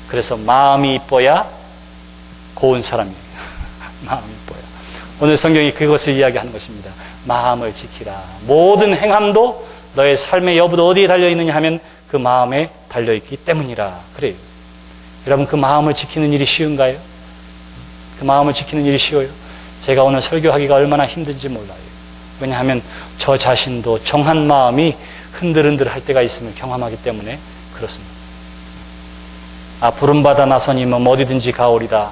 그래서 마음이 이뻐야 고운 사람이에요. 마음이 이뻐야. 오늘 성경이 그것을 이야기하는 것입니다. 마음을 지키라. 모든 행함도 너의 삶의 여부도 어디에 달려있느냐 하면 그 마음에 달려있기 때문이라. 그래요. 여러분, 그 마음을 지키는 일이 쉬운가요? 그 마음을 지키는 일이 쉬워요? 제가 오늘 설교하기가 얼마나 힘든지 몰라요. 왜냐하면 저 자신도 정한 마음이 흔들흔들 할 때가 있음을 경험하기 때문에 그렇습니다. 아, 부름받아 나서니 뭐 어디든지 가오리다.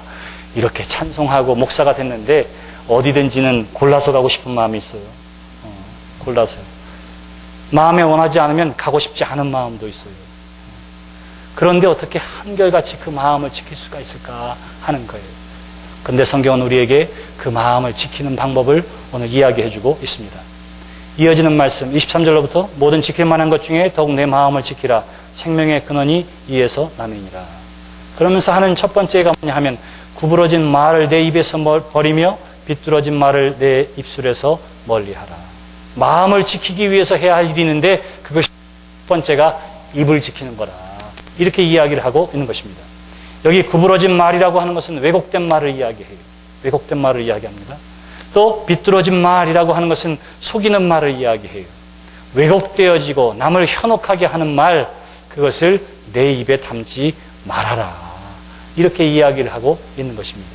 이렇게 찬송하고 목사가 됐는데 어디든지는 골라서 가고 싶은 마음이 있어요. 골라서요. 마음에 원하지 않으면 가고 싶지 않은 마음도 있어요. 그런데 어떻게 한결같이 그 마음을 지킬 수가 있을까 하는 거예요. 그런데 성경은 우리에게 그 마음을 지키는 방법을 오늘 이야기해주고 있습니다. 이어지는 말씀 23절로부터 모든 지킬 만한 것 중에 더욱 내 마음을 지키라. 생명의 근원이 이에서 나느니라. 그러면서 하는 첫 번째가 뭐냐 하면 구부러진 말을 내 입에서 버리며 비뚤어진 말을 내 입술에서 멀리하라. 마음을 지키기 위해서 해야 할 일이 있는데 그것이 첫 번째가 입을 지키는 거라. 이렇게 이야기를 하고 있는 것입니다. 여기 구부러진 말이라고 하는 것은 왜곡된 말을 이야기해요. 왜곡된 말을 이야기합니다. 또 비뚤어진 말이라고 하는 것은 속이는 말을 이야기해요. 왜곡되어지고 남을 현혹하게 하는 말, 그것을 내 입에 담지 말아라. 이렇게 이야기를 하고 있는 것입니다.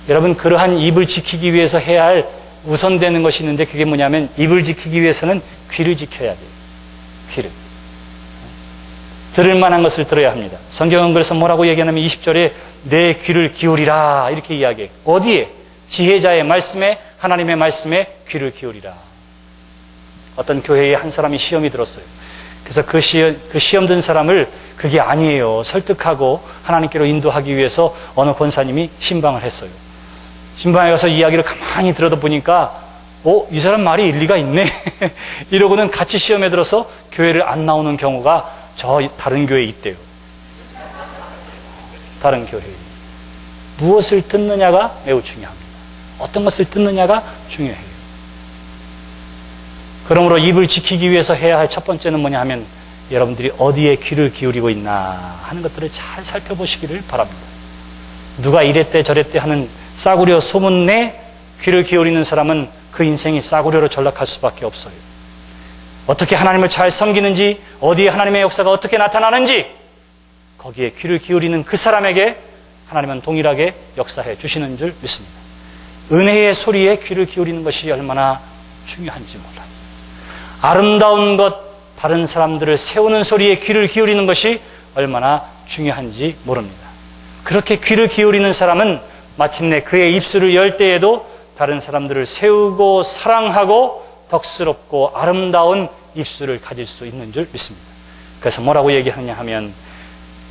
여러분, 그러한 입을 지키기 위해서 해야 할 우선되는 것이 있는데 그게 뭐냐면 입을 지키기 위해서는 귀를 지켜야 돼요. 귀를. 들을 만한 것을 들어야 합니다. 성경은 그래서 뭐라고 얘기하냐면 20절에 내 귀를 기울이라 이렇게 이야기해요. 어디에? 지혜자의 말씀에, 하나님의 말씀에 귀를 기울이라. 어떤 교회에 한 사람이 시험이 들었어요. 그래서 그 시험 든 사람을 그게 아니에요. 설득하고 하나님께로 인도하기 위해서 어느 권사님이 신방을 했어요. 신방에 가서 이야기를 가만히 들어다 보니까 이 사람 말이 일리가 있네. 이러고는 같이 시험에 들어서 교회를 안 나오는 경우가 저 다른 교회에 있대요. 다른 교회에. 무엇을 듣느냐가 매우 중요합니다. 어떤 것을 듣느냐가 중요해요. 그러므로 입을 지키기 위해서 해야 할 첫 번째는 뭐냐 하면 여러분들이 어디에 귀를 기울이고 있나 하는 것들을 잘 살펴보시기를 바랍니다. 누가 이랬대 저랬대 하는 싸구려 소문에 귀를 기울이는 사람은 그 인생이 싸구려로 전락할 수밖에 없어요. 어떻게 하나님을 잘 섬기는지, 어디에 하나님의 역사가 어떻게 나타나는지 거기에 귀를 기울이는 그 사람에게 하나님은 동일하게 역사해 주시는 줄 믿습니다. 은혜의 소리에 귀를 기울이는 것이 얼마나 중요한지 몰라요. 아름다운 것, 다른 사람들을 세우는 소리에 귀를 기울이는 것이 얼마나 중요한지 모릅니다. 그렇게 귀를 기울이는 사람은 마침내 그의 입술을 열 때에도 다른 사람들을 세우고 사랑하고 덕스럽고 아름다운 입술을 가질 수 있는 줄 믿습니다. 그래서 뭐라고 얘기하느냐 하면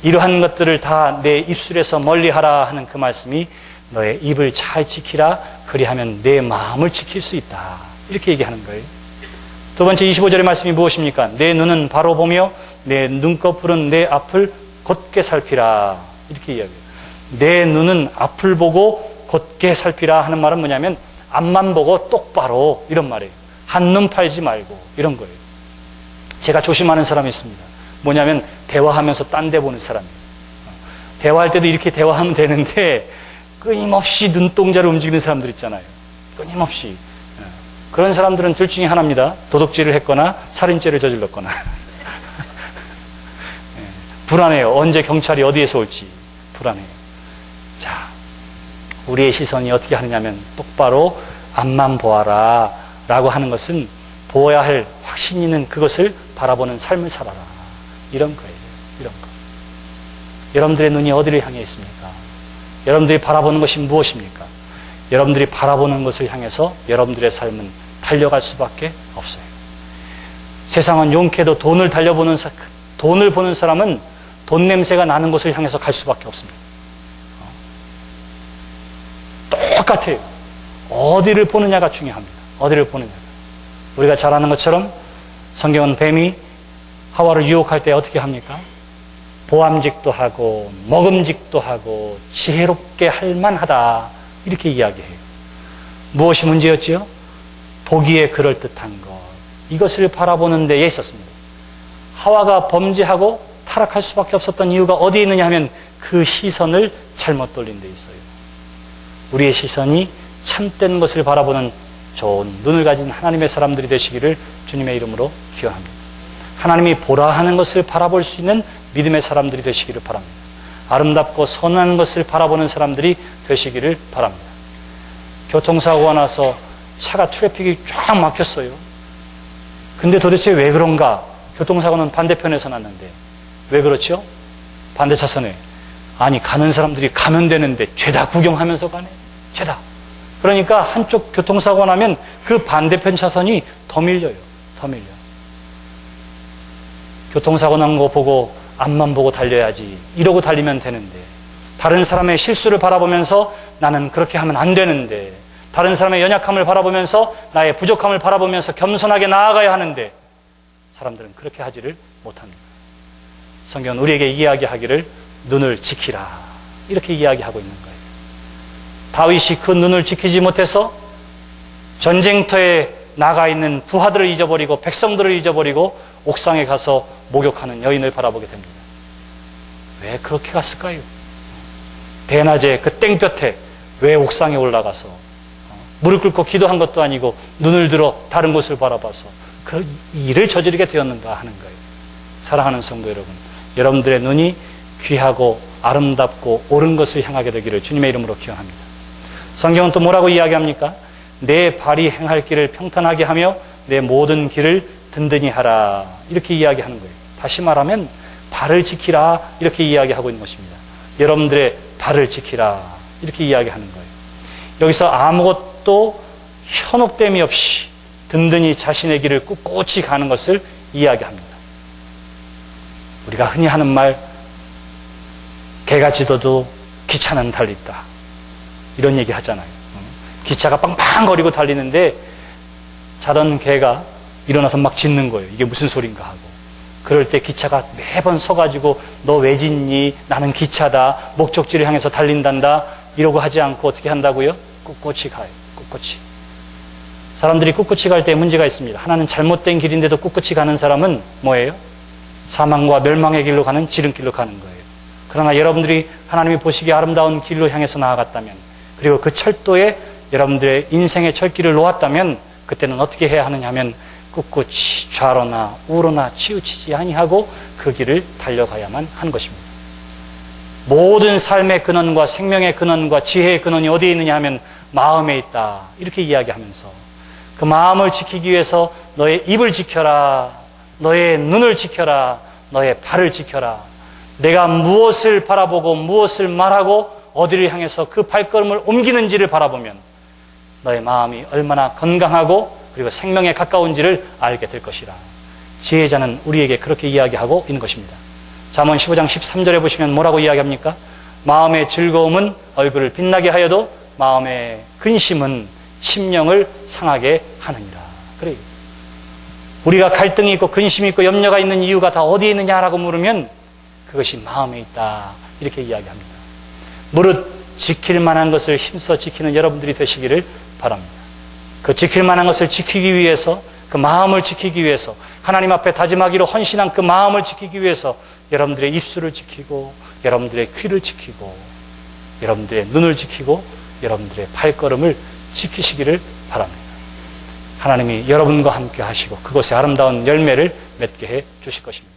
이러한 것들을 다 내 입술에서 멀리하라 하는 그 말씀이 너의 입을 잘 지키라. 그리하면 내 마음을 지킬 수 있다. 이렇게 얘기하는 거예요. 두 번째 25절의 말씀이 무엇입니까? 내 눈은 바로 보며 내 눈꺼풀은 내 앞을 곧게 살피라. 이렇게 이야기해요. 내 눈은 앞을 보고 곧게 살피라 하는 말은 뭐냐면 앞만 보고 똑바로 이런 말이에요. 한눈 팔지 말고 이런 거예요. 제가 조심하는 사람이 있습니다. 뭐냐면 대화하면서 딴 데 보는 사람이에요. 대화할 때도 이렇게 대화하면 되는데 끊임없이 눈동자를 움직이는 사람들 있잖아요. 끊임없이. 그런 사람들은 둘 중에 하나입니다. 도둑질을 했거나 살인죄를 저질렀거나. 불안해요. 언제 경찰이 어디에서 올지 불안해요. 자, 우리의 시선이 어떻게 하느냐면 똑바로 앞만 보아라 라고 하는 것은 보아야 할 확신 있는 그것을 바라보는 삶을 살아라. 이런 거예요. 이런 거. 여러분들의 눈이 어디를 향해 있습니까? 여러분들이 바라보는 것이 무엇입니까? 여러분들이 바라보는 것을 향해서 여러분들의 삶은 달려갈 수밖에 없어요. 세상은 용케도 돈을 보는 사람은 돈 냄새가 나는 곳을 향해서 갈 수밖에 없습니다. 똑같아요. 어디를 보느냐가 중요합니다. 어디를 보느냐가. 우리가 잘 아는 것처럼 성경은 뱀이 하와를 유혹할 때 어떻게 합니까? 보암직도 하고 먹음직도 하고 지혜롭게 할 만하다. 이렇게 이야기해요. 무엇이 문제였지요? 보기에 그럴듯한 것. 이것을 바라보는 데에 있었습니다. 하와가 범죄하고 타락할 수밖에 없었던 이유가 어디에 있느냐 하면 그 시선을 잘못 돌린 데 있어요. 우리의 시선이 참된 것을 바라보는 좋은 눈을 가진 하나님의 사람들이 되시기를 주님의 이름으로 기원합니다. 하나님이 보라 하는 것을 바라볼 수 있는 믿음의 사람들이 되시기를 바랍니다. 아름답고 선한 것을 바라보는 사람들이 되시기를 바랍니다. 교통사고가 나서 차가 트래픽이 쫙 막혔어요. 근데 도대체 왜 그런가? 교통사고는 반대편에서 났는데 왜 그렇죠? 반대 차선에. 아니, 가는 사람들이 가면 되는데 죄다 구경하면서 가네. 죄다. 그러니까 한쪽 교통사고 나면 그 반대편 차선이 더 밀려요. 더 밀려. 교통사고 난 거 보고 앞만 보고 달려야지. 이러고 달리면 되는데, 다른 사람의 실수를 바라보면서 나는 그렇게 하면 안 되는데, 다른 사람의 연약함을 바라보면서 나의 부족함을 바라보면서 겸손하게 나아가야 하는데 사람들은 그렇게 하지를 못합니다. 성경은 우리에게 이야기하기를 눈을 지키라, 이렇게 이야기하고 있는 거예요. 다윗이 그 눈을 지키지 못해서 전쟁터에 나가 있는 부하들을 잊어버리고 백성들을 잊어버리고 옥상에 가서 목욕하는 여인을 바라보게 됩니다. 왜 그렇게 갔을까요? 대낮에 그 땡볕에 왜 옥상에 올라가서 무릎 꿇고 기도한 것도 아니고 눈을 들어 다른 곳을 바라봐서 그 일을 저지르게 되었는가 하는 거예요. 사랑하는 성도 여러분, 여러분들의 눈이 귀하고 아름답고 옳은 것을 향하게 되기를 주님의 이름으로 기원합니다. 성경은 또 뭐라고 이야기합니까? 내 발이 행할 길을 평탄하게 하며 내 모든 길을 든든히 하라, 이렇게 이야기하는 거예요. 다시 말하면 발을 지키라, 이렇게 이야기하고 있는 것입니다. 여러분들의 발을 지키라, 이렇게 이야기하는 거예요. 여기서 아무것도 현혹됨이 없이 든든히 자신의 길을 꿋꿋이 가는 것을 이야기합니다. 우리가 흔히 하는 말, 개가 짖어도 기차는 달린다, 이런 얘기 하잖아요. 기차가 빵빵거리고 달리는데 자던 개가 일어나서 막 짖는 거예요. 이게 무슨 소린가 하고. 그럴 때 기차가 매번 서가지고 너 왜 짖니? 나는 기차다. 목적지를 향해서 달린단다. 이러고 하지 않고 어떻게 한다고요? 꿋꿋이 가요. 꿋꿋이. 사람들이 꿋꿋이 갈 때 문제가 있습니다. 하나는 잘못된 길인데도 꿋꿋이 가는 사람은 뭐예요? 사망과 멸망의 길로 가는 지름길로 가는 거예요. 그러나 여러분들이 하나님이 보시기에 아름다운 길로 향해서 나아갔다면, 그리고 그 철도에 여러분들의 인생의 철길을 놓았다면 그때는 어떻게 해야 하느냐 하면 꿋꿋이 좌로나 우로나 치우치지 아니하고 그 길을 달려가야만 하는 것입니다. 모든 삶의 근원과 생명의 근원과 지혜의 근원이 어디에 있느냐 하면 마음에 있다, 이렇게 이야기하면서 그 마음을 지키기 위해서 너의 입을 지켜라, 너의 눈을 지켜라, 너의 발을 지켜라. 내가 무엇을 바라보고 무엇을 말하고 어디를 향해서 그 발걸음을 옮기는지를 바라보면 너의 마음이 얼마나 건강하고 그리고 생명에 가까운지를 알게 될 것이라. 지혜자는 우리에게 그렇게 이야기하고 있는 것입니다. 잠언 15장 13절에 보시면 뭐라고 이야기합니까? 마음의 즐거움은 얼굴을 빛나게 하여도 마음의 근심은 심령을 상하게 하느니라. 그래요. 우리가 갈등이 있고 근심이 있고 염려가 있는 이유가 다 어디에 있느냐라고 물으면 그것이 마음에 있다, 이렇게 이야기합니다. 무릇 지킬 만한 것을 힘써 지키는 여러분들이 되시기를 바랍니다. 그 지킬 만한 것을 지키기 위해서, 그 마음을 지키기 위해서, 하나님 앞에 다짐하기로 헌신한 그 마음을 지키기 위해서 여러분들의 입술을 지키고, 여러분들의 귀를 지키고, 여러분들의 눈을 지키고, 여러분들의 발걸음을 지키시기를 바랍니다. 하나님이 여러분과 함께 하시고 그것의 아름다운 열매를 맺게 해 주실 것입니다.